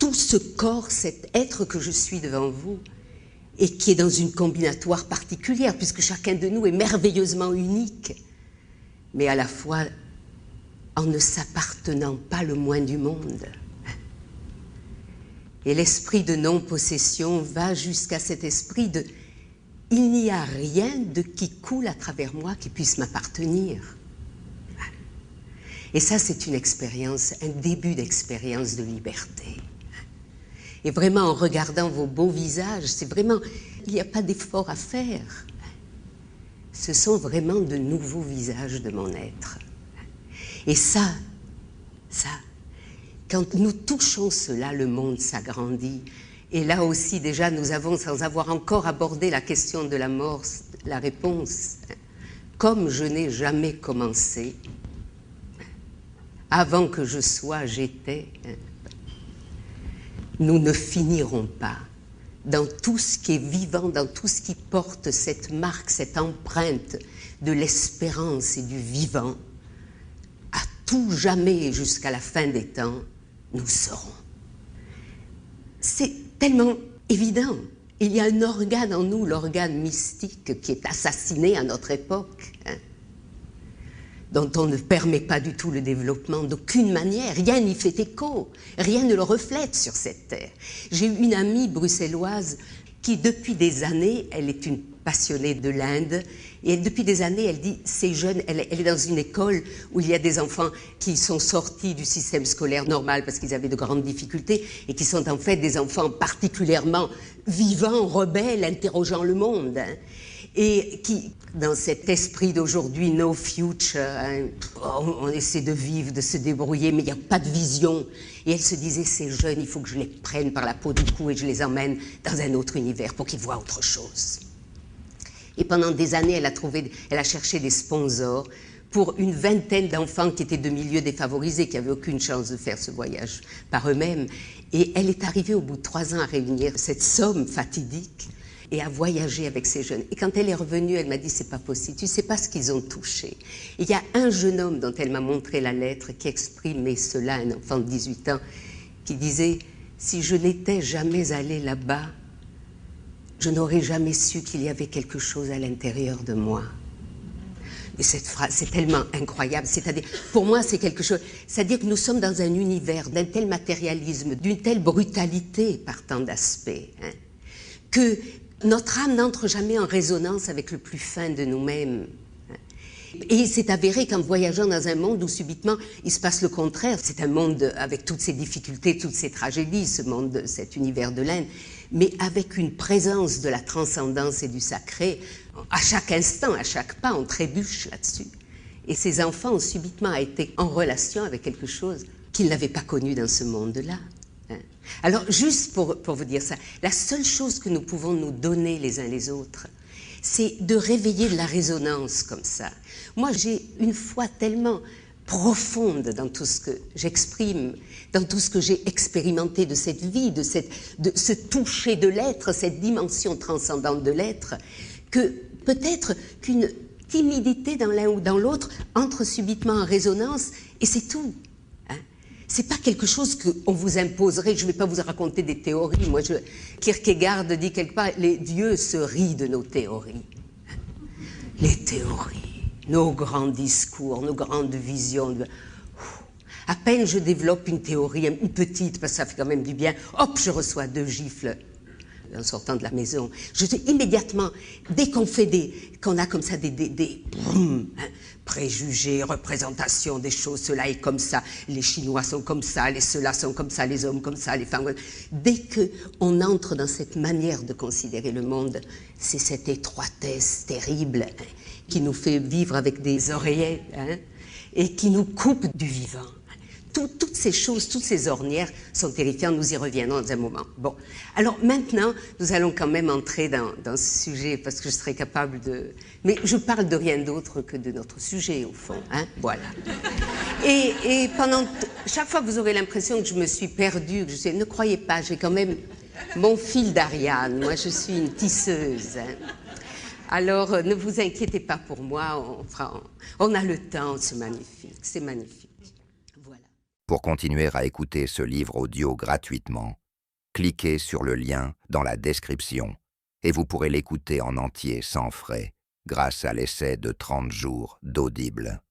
tout ce corps, cet être que je suis devant vous, et qui est dans une combinatoire particulière, puisque chacun de nous est merveilleusement unique, mais à la fois en ne s'appartenant pas le moins du monde. Et l'esprit de non-possession va jusqu'à cet esprit de « il n'y a rien de qui coule à travers moi qui puisse m'appartenir ». Et ça, c'est une expérience, un début d'expérience de liberté. Et vraiment, en regardant vos beaux visages, c'est vraiment, il n'y a pas d'effort à faire. Ce sont vraiment de nouveaux visages de mon être. Et ça, quand nous touchons cela, le monde s'agrandit. Et là aussi, déjà, nous avons, sans avoir encore abordé la question de la mort, la réponse. Comme je n'ai jamais commencé, avant que je sois, j'étais. Nous ne finirons pas dans tout ce qui est vivant, dans tout ce qui porte cette marque, cette empreinte de l'espérance et du vivant. À tout jamais jusqu'à la fin des temps, nous serons. C'est tellement évident. Il y a un organe en nous, l'organe mystique, qui est assassiné à notre époque, dont on ne permet pas du tout le développement d'aucune manière. Rien n'y fait écho, rien ne le reflète sur cette terre. J'ai eu une amie bruxelloise qui, depuis des années, elle est une passionnée de l'Inde, et depuis des années, elle dit, ces jeunes, elle est dans une école où il y a des enfants qui sont sortis du système scolaire normal parce qu'ils avaient de grandes difficultés et qui sont en fait des enfants particulièrement vivants, rebelles, interrogeant le monde. Et qui, dans cet esprit d'aujourd'hui, no future, on essaie de vivre, de se débrouiller, mais il n'y a pas de vision. Et elle se disait, ces jeunes, il faut que je les prenne par la peau du cou et je les emmène dans un autre univers pour qu'ils voient autre chose. Et pendant des années, elle a cherché des sponsors pour une vingtaine d'enfants qui étaient de milieux défavorisés, qui n'avaient aucune chance de faire ce voyage par eux-mêmes. Et elle est arrivée au bout de 3 ans à réunir cette somme fatidique et à voyager avec ces jeunes. Et quand elle est revenue, elle m'a dit, c'est pas possible, tu sais pas ce qu'ils ont touché. Il y a un jeune homme dont elle m'a montré la lettre qui exprimait cela, un enfant de 18 ans, qui disait, si je n'étais jamais allé là-bas, je n'aurais jamais su qu'il y avait quelque chose à l'intérieur de moi. Et cette phrase, c'est tellement incroyable, c'est-à-dire, pour moi, c'est quelque chose, c'est-à-dire que nous sommes dans un univers d'un tel matérialisme, d'une telle brutalité par tant d'aspects, que notre âme n'entre jamais en résonance avec le plus fin de nous-mêmes. Et il s'est avéré qu'en voyageant dans un monde où subitement il se passe le contraire, c'est un monde avec toutes ses difficultés, toutes ses tragédies, ce monde, cet univers de l'Inde, mais avec une présence de la transcendance et du sacré, à chaque instant, à chaque pas, on trébuche là-dessus. Et ces enfants ont subitement été en relation avec quelque chose qu'ils n'avaient pas connu dans ce monde-là. Alors, juste pour vous dire ça, la seule chose que nous pouvons nous donner les uns les autres, c'est de réveiller de la résonance comme ça. Moi, j'ai une foi tellement profonde dans tout ce que j'exprime, dans tout ce que j'ai expérimenté de cette vie, de ce toucher de l'être, cette dimension transcendante de l'être, que peut-être qu'une timidité dans l'un ou dans l'autre entre subitement en résonance, et c'est tout. C'est pas quelque chose qu'on vous imposerait. Je ne vais pas vous raconter des théories. Moi, Kierkegaard dit quelque part, les dieux se rient de nos théories. Les théories, nos grands discours, nos grandes visions. À peine je développe une théorie, une petite, parce que ça fait quand même du bien, hop, je reçois 2 gifles en sortant de la maison. Je sais immédiatement, dès qu'on a comme ça des préjugés, représentations des choses, cela est comme ça, les Chinois sont comme ça, les ceux-là sont comme ça, les hommes comme ça, les femmes. Dès qu'on entre dans cette manière de considérer le monde, c'est cette étroitesse terrible qui nous fait vivre avec des oreillers et qui nous coupe du vivant. Toutes ces choses, toutes ces ornières sont terrifiantes, nous y reviendrons dans un moment. Bon, alors maintenant, nous allons quand même entrer dans ce sujet, parce que je serai capable de... Mais je parle de rien d'autre que de notre sujet, au fond, voilà. Et pendant... Chaque fois que vous aurez l'impression que je me suis perdue, ne croyez pas, j'ai quand même mon fil d'Ariane, moi je suis une tisseuse. Alors, ne vous inquiétez pas pour moi, on a le temps, c'est magnifique, c'est magnifique. Pour continuer à écouter ce livre audio gratuitement, cliquez sur le lien dans la description et vous pourrez l'écouter en entier sans frais grâce à l'essai de 30 jours d'Audible.